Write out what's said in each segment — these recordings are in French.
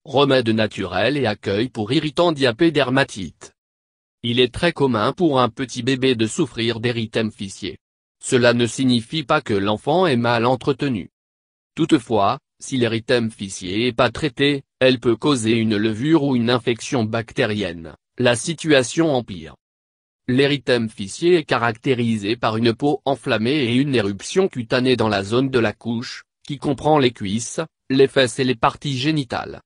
remède naturel et accueil pour irritant diabète dermatite. Il est très commun pour un petit bébé de souffrir d'érythème fessier. Cela ne signifie pas que l'enfant est mal entretenu. Toutefois, si l'érythème fessier n'est pas traité, elle peut causer une levure ou une infection bactérienne, la situation empire. L'érythème fessier est caractérisé par une peau enflammée et une éruption cutanée dans la zone de la couche, qui comprend les cuisses, les fesses et les parties génitales.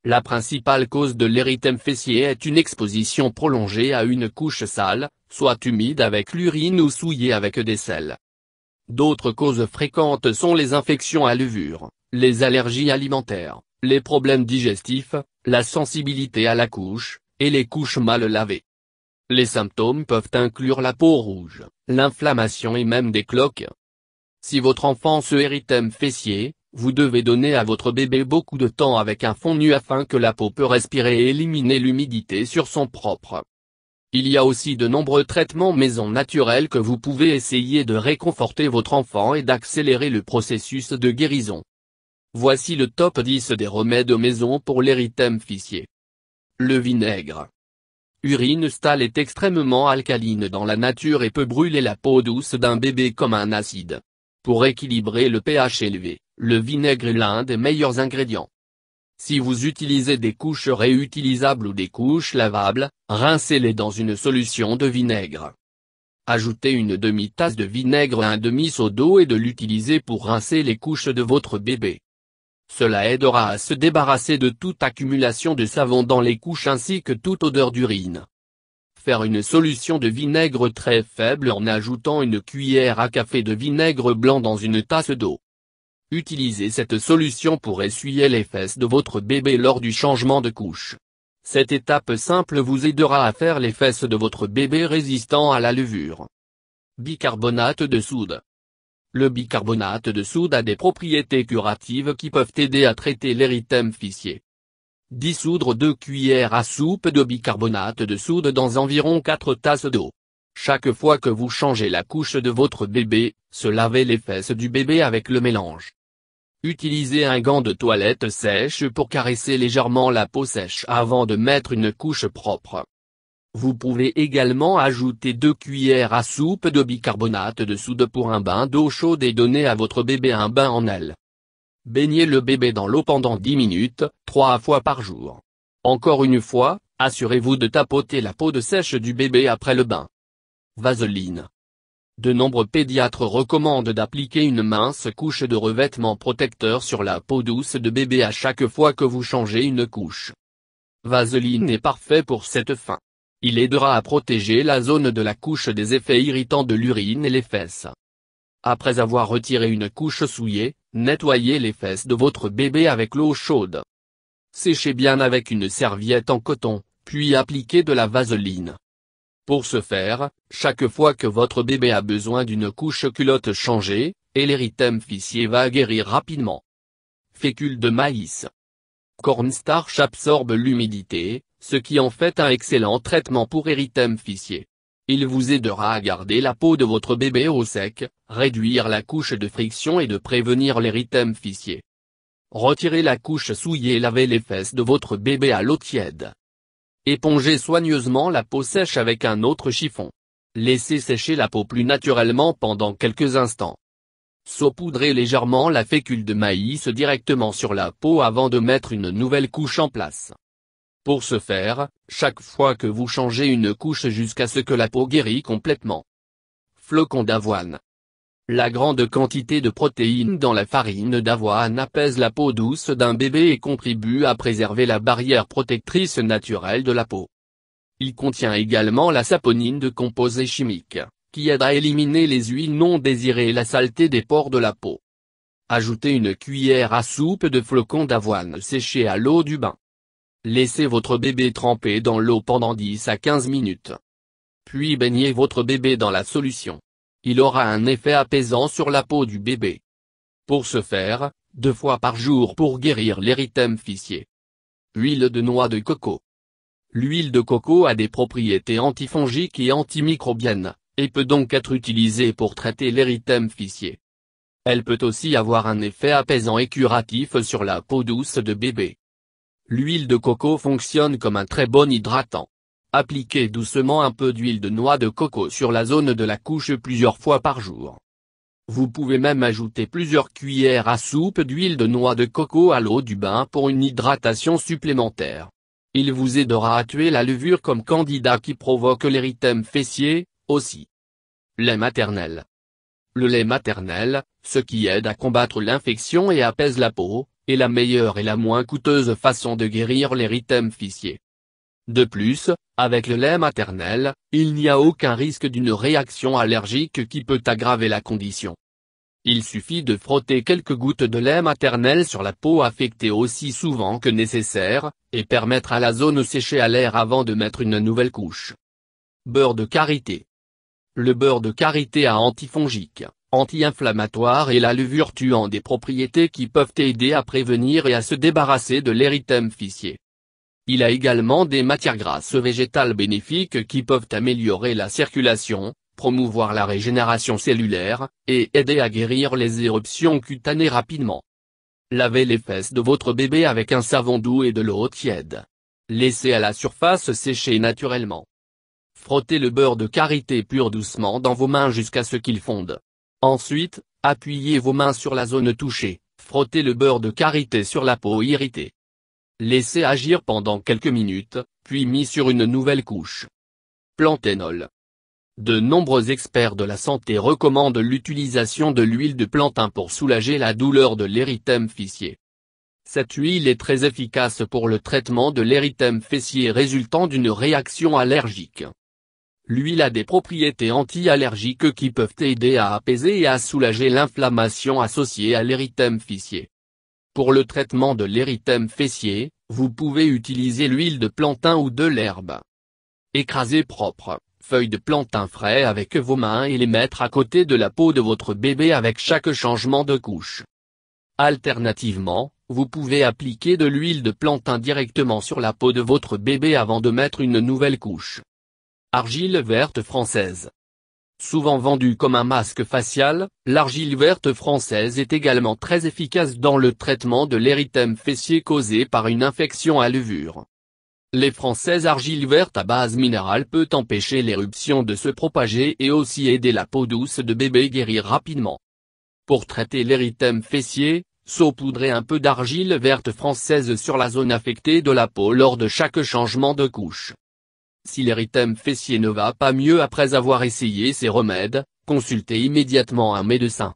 La principale cause de l'érythème fessier est une exposition prolongée à une couche sale, soit humide avec l'urine ou souillée avec des sels. D'autres causes fréquentes sont les infections à levure, les allergies alimentaires, les problèmes digestifs, la sensibilité à la couche, et les couches mal lavées. Les symptômes peuvent inclure la peau rouge, l'inflammation et même des cloques. Si votre enfant se érythème fessier, vous devez donner à votre bébé beaucoup de temps avec un fond nu afin que la peau puisse respirer et éliminer l'humidité sur son propre. Il y a aussi de nombreux traitements maison naturels que vous pouvez essayer de réconforter votre enfant et d'accélérer le processus de guérison. Voici le top 10 des remèdes maison pour l'érythème fessier. Le vinaigre. Urine stale est extrêmement alcaline dans la nature et peut brûler la peau douce d'un bébé comme un acide. Pour équilibrer le pH élevé, le vinaigre est l'un des meilleurs ingrédients. Si vous utilisez des couches réutilisables ou des couches lavables, rincez-les dans une solution de vinaigre. Ajoutez une demi-tasse de vinaigre à un demi-seau d'eau et de l'utiliser pour rincer les couches de votre bébé. Cela aidera à se débarrasser de toute accumulation de savon dans les couches ainsi que toute odeur d'urine. Faire une solution de vinaigre très faible en ajoutant une cuillère à café de vinaigre blanc dans une tasse d'eau. Utilisez cette solution pour essuyer les fesses de votre bébé lors du changement de couche. Cette étape simple vous aidera à faire les fesses de votre bébé résistants à la levure. Bicarbonate de soude. Le bicarbonate de soude a des propriétés curatives qui peuvent aider à traiter l'érythème fessier. Dissoudre 2 cuillères à soupe de bicarbonate de soude dans environ 4 tasses d'eau. Chaque fois que vous changez la couche de votre bébé, se laver les fesses du bébé avec le mélange. Utilisez un gant de toilette sèche pour caresser légèrement la peau sèche avant de mettre une couche propre. Vous pouvez également ajouter 2 cuillères à soupe de bicarbonate de soude pour un bain d'eau chaude et donner à votre bébé un bain en elle. Baignez le bébé dans l'eau pendant 10 minutes, 3 fois par jour. Encore une fois, assurez-vous de tapoter la peau sèche du bébé après le bain. Vaseline. De nombreux pédiatres recommandent d'appliquer une mince couche de revêtement protecteur sur la peau douce de bébé à chaque fois que vous changez une couche. Vaseline est parfait pour cette fin. Il aidera à protéger la zone de la couche des effets irritants de l'urine et les fesses. Après avoir retiré une couche souillée, nettoyez les fesses de votre bébé avec l'eau chaude. Séchez bien avec une serviette en coton, puis appliquez de la vaseline. Pour ce faire, chaque fois que votre bébé a besoin d'une couche culotte changée, et l'érythème fessier va guérir rapidement. Fécule de maïs. Cornstarch absorbe l'humidité, ce qui en fait un excellent traitement pour érythème fessier. Il vous aidera à garder la peau de votre bébé au sec, réduire la couche de friction et de prévenir l'érythème fessier. Retirez la couche souillée et lavez les fesses de votre bébé à l'eau tiède. Épongez soigneusement la peau sèche avec un autre chiffon. Laissez sécher la peau plus naturellement pendant quelques instants. Saupoudrez légèrement la fécule de maïs directement sur la peau avant de mettre une nouvelle couche en place. Pour ce faire, chaque fois que vous changez une couche jusqu'à ce que la peau guérit complètement. Flocons d'avoine. La grande quantité de protéines dans la farine d'avoine apaise la peau douce d'un bébé et contribue à préserver la barrière protectrice naturelle de la peau. Il contient également la saponine de composés chimiques, qui aide à éliminer les huiles non désirées et la saleté des pores de la peau. Ajoutez une cuillère à soupe de flocons d'avoine séchés à l'eau du bain. Laissez votre bébé tremper dans l'eau pendant 10 à 15 minutes. Puis baignez votre bébé dans la solution. Il aura un effet apaisant sur la peau du bébé. Pour ce faire, 2 fois par jour pour guérir l'érythème fessier. Huile de noix de coco. L'huile de coco a des propriétés antifongiques et antimicrobiennes, et peut donc être utilisée pour traiter l'érythème fessier. Elle peut aussi avoir un effet apaisant et curatif sur la peau douce de bébé. L'huile de coco fonctionne comme un très bon hydratant. Appliquez doucement un peu d'huile de noix de coco sur la zone de la couche plusieurs fois par jour. Vous pouvez même ajouter plusieurs cuillères à soupe d'huile de noix de coco à l'eau du bain pour une hydratation supplémentaire. Il vous aidera à tuer la levure comme candidat qui provoque l'érythème fessier, aussi. Lait maternel. Le lait maternel, ce qui aide à combattre l'infection et apaise la peau, est la meilleure et la moins coûteuse façon de guérir l'érythème fessier. De plus, avec le lait maternel, il n'y a aucun risque d'une réaction allergique qui peut aggraver la condition. Il suffit de frotter quelques gouttes de lait maternel sur la peau affectée aussi souvent que nécessaire, et permettre à la zone sécher à l'air avant de mettre une nouvelle couche. Beurre de karité. Le beurre de karité a antifongique, anti-inflammatoire et la levure tuant des propriétés qui peuvent aider à prévenir et à se débarrasser de l'érythème fessier. Il a également des matières grasses végétales bénéfiques qui peuvent améliorer la circulation, promouvoir la régénération cellulaire, et aider à guérir les éruptions cutanées rapidement. Lavez les fesses de votre bébé avec un savon doux et de l'eau tiède. Laissez à la surface sécher naturellement. Frottez le beurre de karité pur doucement dans vos mains jusqu'à ce qu'il fonde. Ensuite, appuyez vos mains sur la zone touchée, frottez le beurre de karité sur la peau irritée. Laissez agir pendant quelques minutes, puis mis sur une nouvelle couche. Planténol. De nombreux experts de la santé recommandent l'utilisation de l'huile de plantain pour soulager la douleur de l'érythème fessier. Cette huile est très efficace pour le traitement de l'érythème fessier résultant d'une réaction allergique. L'huile a des propriétés anti-allergiques qui peuvent aider à apaiser et à soulager l'inflammation associée à l'érythème fessier. Pour le traitement de l'érythème fessier, vous pouvez utiliser l'huile de plantain ou de l'herbe. Écrasez propre, feuilles de plantain frais avec vos mains et les mettre à côté de la peau de votre bébé avec chaque changement de couche. Alternativement, vous pouvez appliquer de l'huile de plantain directement sur la peau de votre bébé avant de mettre une nouvelle couche. Argile verte française. Souvent vendue comme un masque facial, l'argile verte française est également très efficace dans le traitement de l'érythème fessier causé par une infection à levure. Les françaises argile verte à base minérale peut empêcher l'éruption de se propager et aussi aider la peau douce de bébé guérir rapidement. Pour traiter l'érythème fessier, saupoudrez un peu d'argile verte française sur la zone affectée de la peau lors de chaque changement de couche. Si l'érythème fessier ne va pas mieux après avoir essayé ces remèdes, consultez immédiatement un médecin.